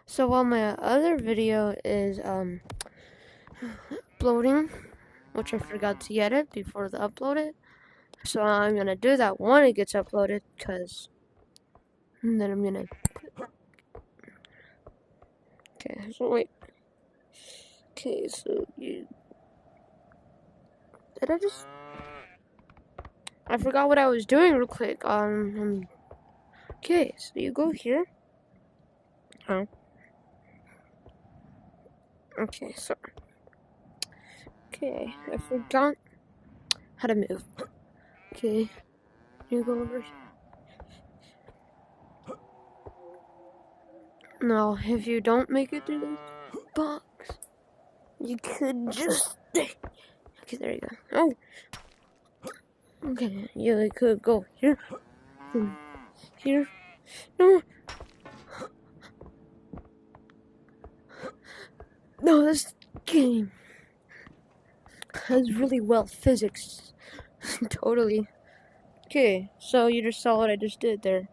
So while my other video is uploading, which I forgot to edit before the upload it, so I'm gonna do that when it gets uploaded, and then I'm gonna. Okay, so wait. Okay, so you did I just? I forgot what I was doing real quick. Okay, so you go here. Oh. Okay, so. Okay, I forgot how to move. Okay, you go over here. Now, if you don't make it through this box, you could just. Okay, there you go. Oh. Okay, you could go here. Then here. No. No, this game has really well physics. Totally. Okay, so you just saw what I just did there.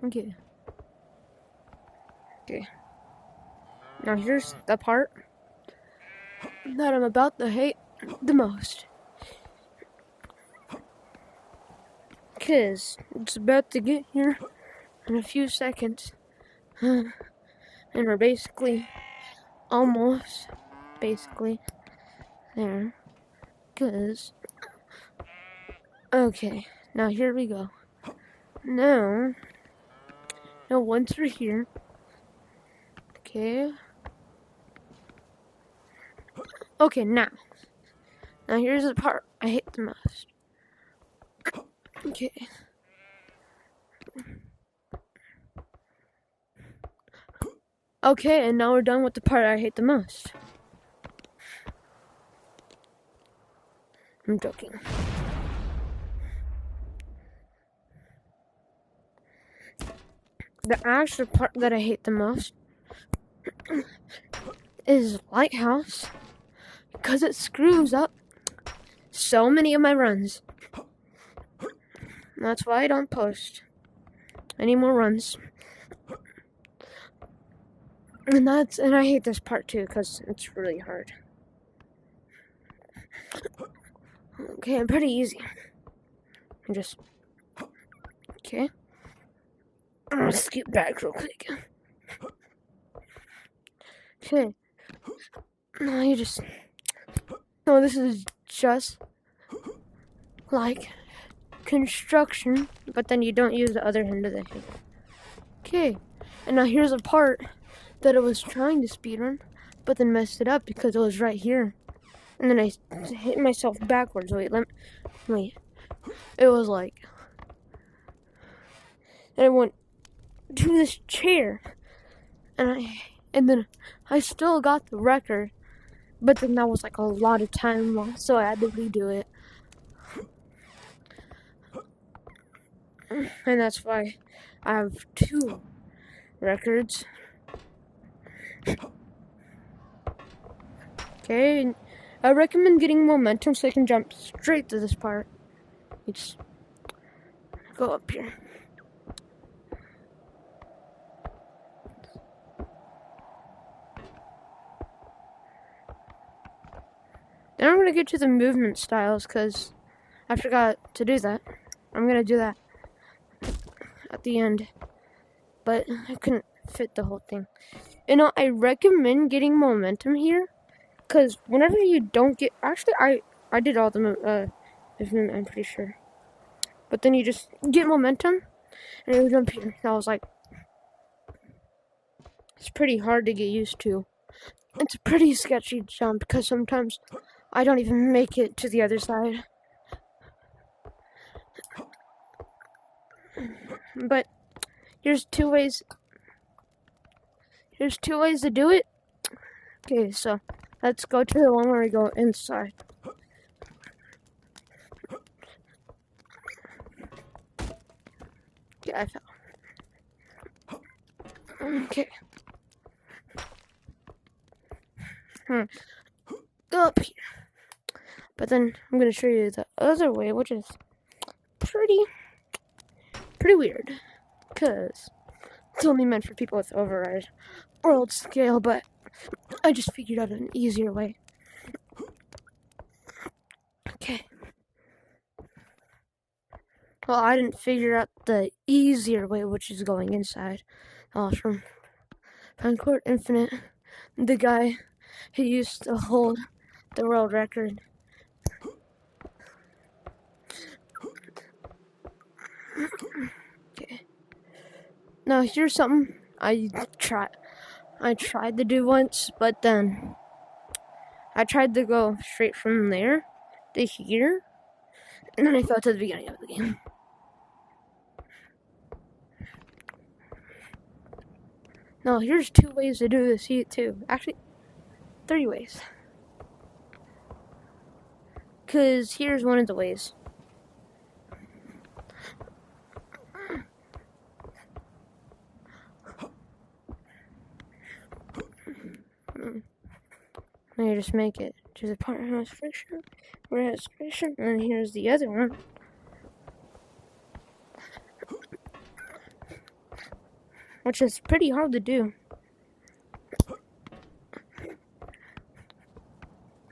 Okay. Okay. Now here's the part that I'm about to hate the most. Cause it's about to get here in a few seconds. And we're basically almost there. Cause okay, now here we go. Now once we're here, okay. Okay, now here's the part I hate the most. Okay. Okay, and now we're done with the part I hate the most. I'm joking. The actual part that I hate the most is Lighthouse, because it screws up so many of my runs. That's why I don't post any more runs. And I hate this part too, because it's really hard. Okay, I'm pretty easy. Okay. I'm gonna skip back real quick. Okay. No, this is just like construction, but then you don't use the other hand of the hand. Okay. And now here's a part that I was trying to speedrun, but then messed it up because it was right here. And then I hit myself backwards. Wait. It was like, and I went to this chair, and then I still got the record, but then that was like a lot of time lost, so I had to redo it. And that's why I have 2 records. Okay, I recommend getting momentum so I can jump straight to this part. You just go up here. Then I'm gonna get to the movement styles because I forgot to do that. I'm gonna do that at the end, but I couldn't fit the whole thing. I recommend getting momentum here, because whenever you don't get, actually I did all the movement, I'm pretty sure, but then you just get momentum and you jump here. That was like, it's pretty hard to get used to. It's a pretty sketchy jump because sometimes I don't even make it to the other side. But there's two ways to do it. Okay, so let's go to the one where we go inside. Okay, I fell. Okay. Go up here. But then I'm gonna show you the other way, which is pretty weird. Cause It's only meant for people with override world scale, but I just figured out an easier way. Okay. Well, I didn't figure out the easier way, which is going inside. From Court Infinite, the guy who used to hold the world record. Okay. Now here's something I tried to do once, but then I tried to go straight from there to here, and then I fell to the beginning of the game. No, here's 2 ways to do this too. Actually, 3 ways. Cause here's one of the ways. Let me just make it to the part where it has friction, and here's the other one. Which is pretty hard to do.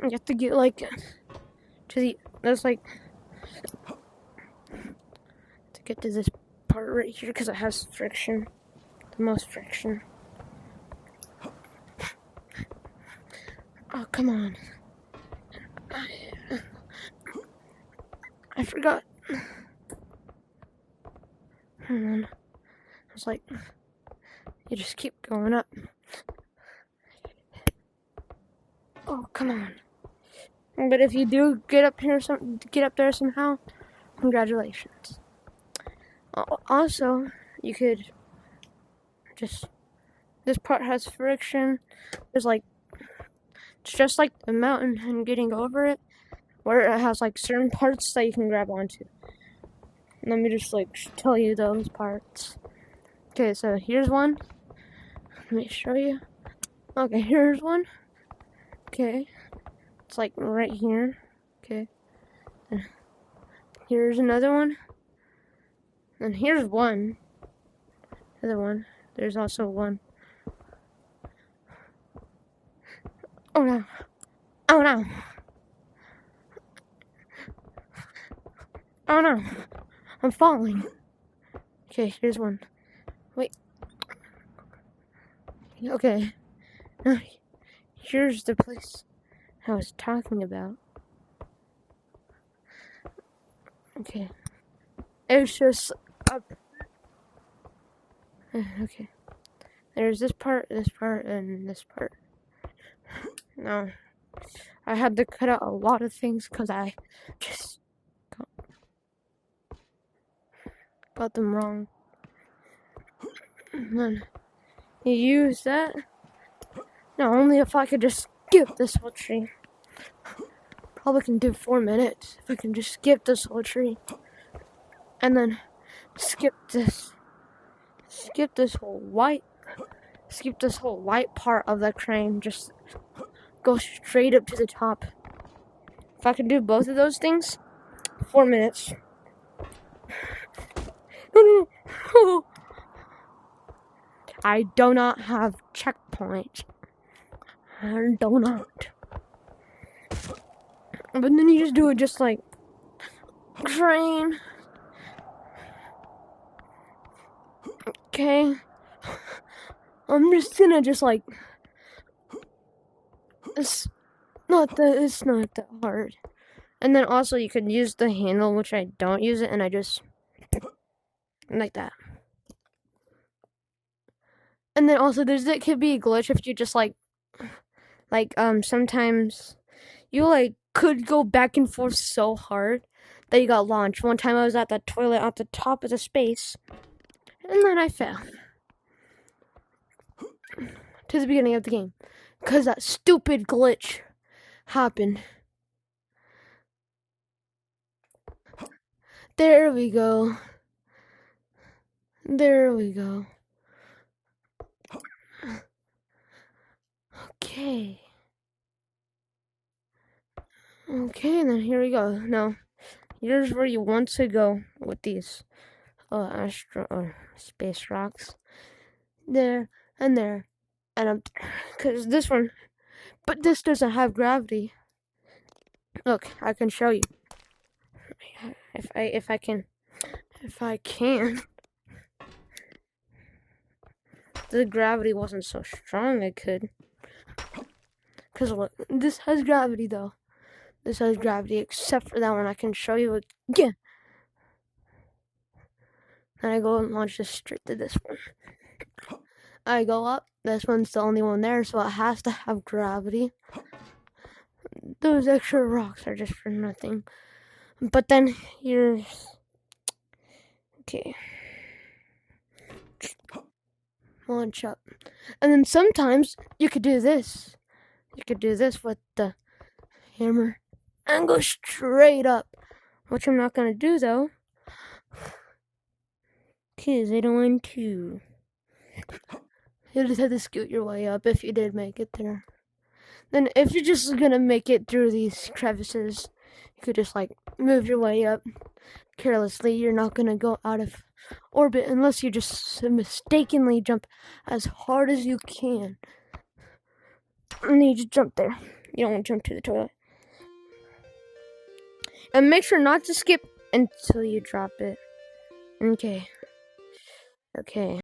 You have to get like to the to get to this part right here because it has friction, the most friction. Oh, come on. I forgot. Hold on. I was like, you just keep going up. Oh, come on. But if you do get up there somehow, congratulations. Also, you could this part has friction. There's like, it's just like the mountain and getting over it, where it has like certain parts that you can grab onto. Let me just like tell you those parts. Okay, so here's one. Let me show you. Okay, here's one. Okay, it's like right here. Okay, and here's another one. And here's one. Other one. There's also one. Oh no. Oh no. Oh no. I'm falling. Okay, here's one. Wait. Okay. Now, here's the place I was talking about. Okay. It's just up. Okay. There's this part, and this part. Now, I had to cut out a lot of things because I just got them wrong. And then you use that. Now, only if I could just skip this whole tree. Probably can do 4 minutes if I can just skip this whole tree. And then skip this whole white part of the crane. Just go straight up to the top. If I could do both of those things, 4 minutes. I do not have checkpoint. I do not. But then you just do it just like crane. Okay. I'm just gonna just like it's not that hard. And then also you could use the handle, which I don't use it, and I just like that. And then also that could be a glitch if you just like sometimes you like could go back and forth so hard that you got launched. One time I was at the toilet at the top of the space, and then I fell to the beginning of the game because that stupid glitch happened. There we go. There we go. Okay. Okay, then here we go. Now, here's where you want to go with these space rocks. there, and there, and up there. Because this one, but this doesn't have gravity. Look, I can show you. If I can. The gravity wasn't so strong I could. Because look, this has gravity though. This has gravity except for that one. I can show you again. And I go and launch this straight to this one. I go up. This one's the only one there, so it has to have gravity. Those extra rocks are just for nothing. But then here's... Okay. Launch up. And then sometimes you could do this. You could do this with the hammer and go straight up. Which I'm not going to do though. Because I don't want to. You just have to scoot your way up if you did make it there. Then if you're just going to make it through these crevices, you could just like move your way up carelessly. You're not going to go out of orbit unless you just mistakenly jump as hard as you can. And you just jump there. You don't want to jump to the toilet. And make sure not to skip until you drop it. Okay.